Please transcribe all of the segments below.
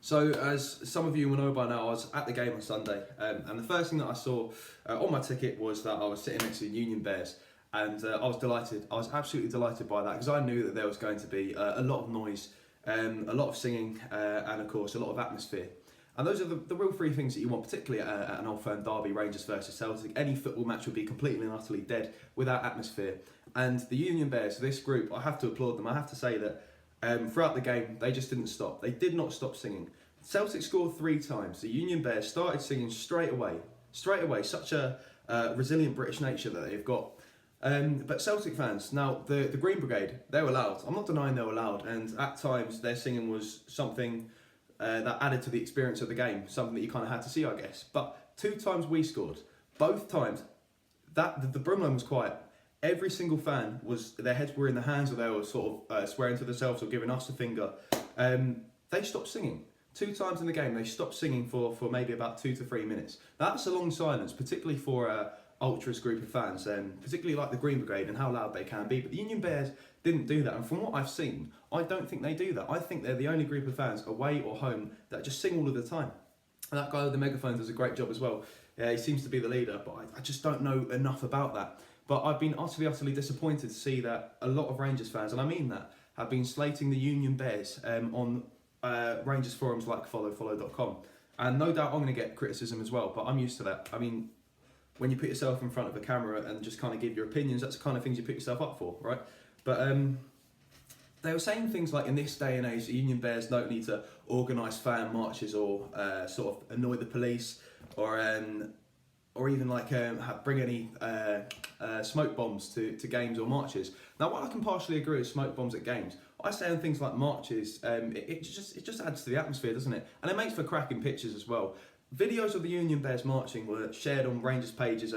So, as some of you will know by now, I was at the game on Sunday, and the first thing that I saw on my ticket was that I was sitting next to the Union Bears, and I was delighted. I was absolutely delighted by that because I knew that there was going to be a lot of noise, a lot of singing, and of course a lot of atmosphere. And those are the real three things that you want, particularly at an Old Firm derby, Rangers versus Celtic. Any football match would be completely and utterly dead without atmosphere. And the Union Bears, this group, I have to applaud them. I have to say that throughout the game, they just didn't stop. They did not stop singing. Celtic scored 3 times. The Union Bears started singing straight away. Straight away. Such a resilient British nature that they've got. But Celtic fans, now the Green Brigade, they were loud. I'm not denying they were loud. And at times, their singing was something that added to the experience of the game. Something that you kind of had to see, I guess. But 2 times we scored. Both times, the Brimlone was quiet. Every single fan their heads were in the hands, or they were sort of swearing to themselves or giving us a finger. They stopped singing. 2 times in the game, they stopped singing for maybe about 2 to 3 minutes. That's a long silence, particularly for an ultras group of fans, particularly like the Green Brigade and how loud they can be. But the Union Bears didn't do that. And from what I've seen, I don't think they do that. I think they're the only group of fans, away or home, that just sing all of the time. And that guy with the megaphone does a great job as well. He seems to be the leader, but I just don't know enough about that. But I've been utterly disappointed to see that a lot of Rangers fans, and I mean that, have been slating the Union Bears on Rangers forums like follow.com. And no doubt I'm going to get criticism as well, but I'm used to that. I mean, when you put yourself in front of a camera and just kind of give your opinions, that's the kind of things you put yourself up for, right? But they were saying things like, in this day and age, the Union Bears don't need to organise fan marches or sort of annoy the police or even like bring any smoke bombs to games or marches. Now, while I can partially agree with smoke bombs at games, I say on things like marches, it just adds to the atmosphere, doesn't it? And it makes for cracking pictures as well. Videos of the Union Bears marching were shared on Rangers pages.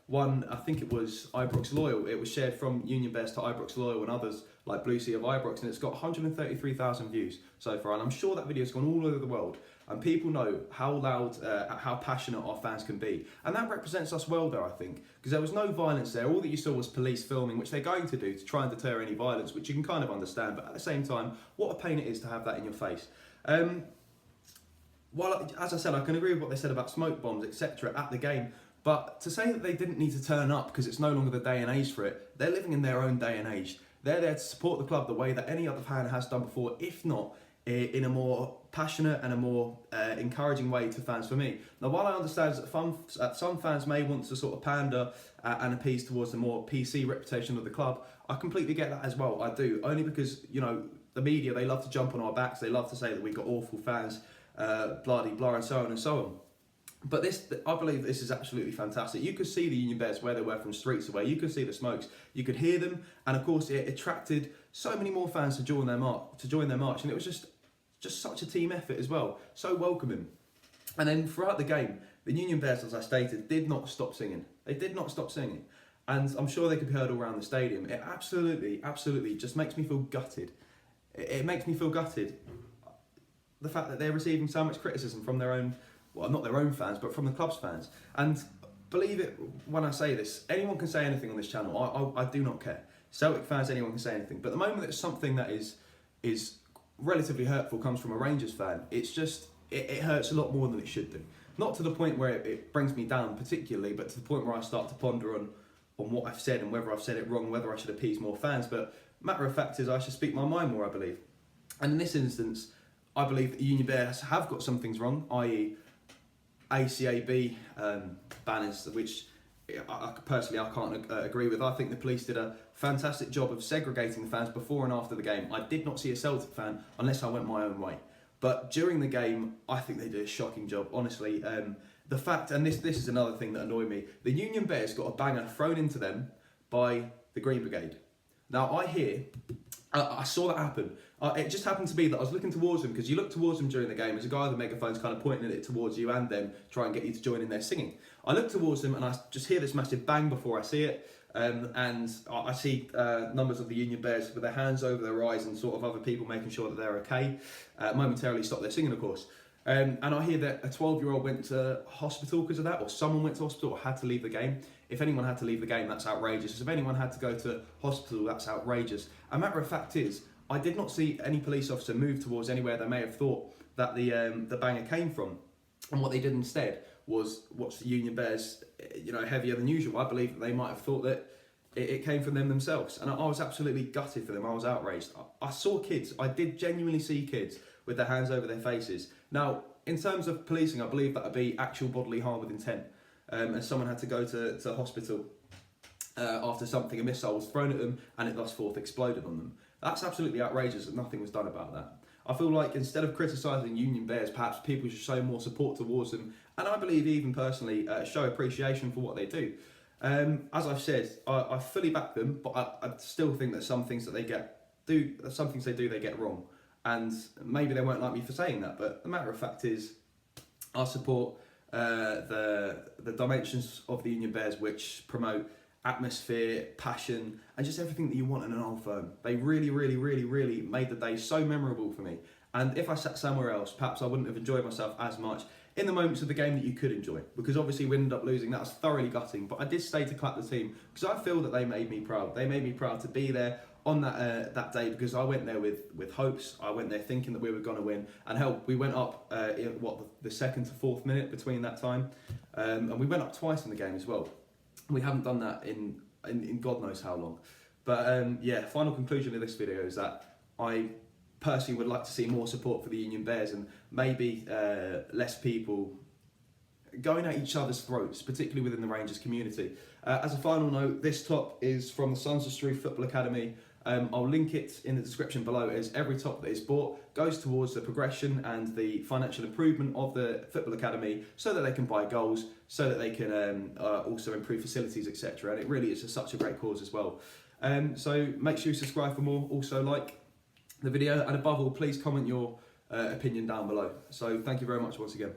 One, I think it was Ibrox Loyal. It was shared from Union Bears to Ibrox Loyal and others like Blue Sea of Ibrox, and it's got 133,000 views so far. And I'm sure that video's gone all over the world, and people know how loud, how passionate our fans can be. And that represents us well there, I think, because there was no violence there. All that you saw was police filming, which they're going to do to try and deter any violence, which you can kind of understand. But at the same time, what a pain it is to have that in your face. While, as I said, I can agree with what they said about smoke bombs, etc. at the game, but to say that they didn't need to turn up because it's no longer the day and age for it, they're living in their own day and age. They're there to support the club the way that any other fan has done before, if not in a more passionate and a more encouraging way to fans for me. Now, while I understand that some fans may want to sort of pander and appease towards the more PC reputation of the club, I completely get that as well. I do, only because, you know, the media, they love to jump on our backs. They love to say that we've got awful fans, blah, and so on and so on. But I believe this is absolutely fantastic. You could see the Union Bears where they were from streets away. You could see the smokes. You could hear them, and of course, it attracted so many more fans to join their march. And it was just such a team effort as well. So welcoming. And then throughout the game, the Union Bears, as I stated, did not stop singing. They did not stop singing, and I'm sure they could be heard all around the stadium. It absolutely just makes me feel gutted. It makes me feel gutted. The fact that they're receiving so much criticism from their own, well, not their own fans, but from the club's fans. And believe it when I say this, anyone can say anything on this channel. I do not care. Celtic fans, anyone can say anything. But the moment that something that is relatively hurtful comes from a Rangers fan, it hurts a lot more than it should do. Not to the point where it brings me down particularly, but to the point where I start to ponder on what I've said and whether I've said it wrong, whether I should appease more fans. But matter of fact is I should speak my mind more, I believe. And in this instance, I believe that the Union Bears have got some things wrong, i.e. ACAB banners, which I can't agree with. I think the police did a fantastic job of segregating the fans before and after the game. I did not see a Celtic fan unless I went my own way. But during the game, I think they did a shocking job, honestly. The fact, and this is another thing that annoyed me, the Union Bears got a banger thrown into them by the Green Brigade. Now, I saw that happen. It just happened to be that I was looking towards them, because you look towards them during the game, there's a guy with a megaphone's kind of pointing it towards you and them, try and get you to join in their singing. I look towards them and I just hear this massive bang before I see it, and I see numbers of the Union Bears with their hands over their eyes and sort of other people making sure that they're okay, momentarily stop their singing, of course. And I hear that a 12-year-old went to hospital because of that, or someone went to hospital or had to leave the game. If anyone had to leave the game, that's outrageous. If anyone had to go to hospital, that's outrageous. A matter of fact is, I did not see any police officer move towards anywhere they may have thought that the banger came from. And what they did instead was watch the Union Bears, heavier than usual. I believe that they might have thought that it came from them themselves. And I was absolutely gutted for them. I was outraged. I saw kids. I did genuinely see kids with their hands over their faces. Now, in terms of policing, I believe that would be actual bodily harm with intent. And someone had to go to hospital after a missile was thrown at them and it thus forth exploded on them. That's absolutely outrageous that nothing was done about that. I feel like instead of criticising Union Bears, perhaps people should show more support towards them, and I believe even personally show appreciation for what they do. As I've said, I fully back them, but I still think that some things that they do they get wrong, and maybe they won't like me for saying that. But the matter of fact is, I support the dimensions of the Union Bears which promote atmosphere, passion, and just everything that you want in an old firm. They really, really, really, really made the day so memorable for me. And if I sat somewhere else, perhaps I wouldn't have enjoyed myself as much in the moments of the game that you could enjoy. Because obviously we ended up losing, that was thoroughly gutting, but I did stay to clap the team because I feel that they made me proud. They made me proud to be there on that day, because I went there with hopes. I went there thinking that we were going to win, and hell, we went up in the second to fourth minute between that time, and we went up twice in the game as well. We haven't done that in God knows how long. But final conclusion of this video is that I personally would like to see more support for the Union Bears, and maybe less people going at each other's throats, particularly within the Rangers community. As a final note, this top is from the Sons of Struth Football Academy. I'll link it in the description below, as every top that is bought goes towards the progression and the financial improvement of the Football Academy, so that they can buy goals, so that they can also improve facilities, etc. And it really is such a great cause as well. So make sure you subscribe for more, also like the video, and above all, please comment your opinion down below. So thank you very much once again.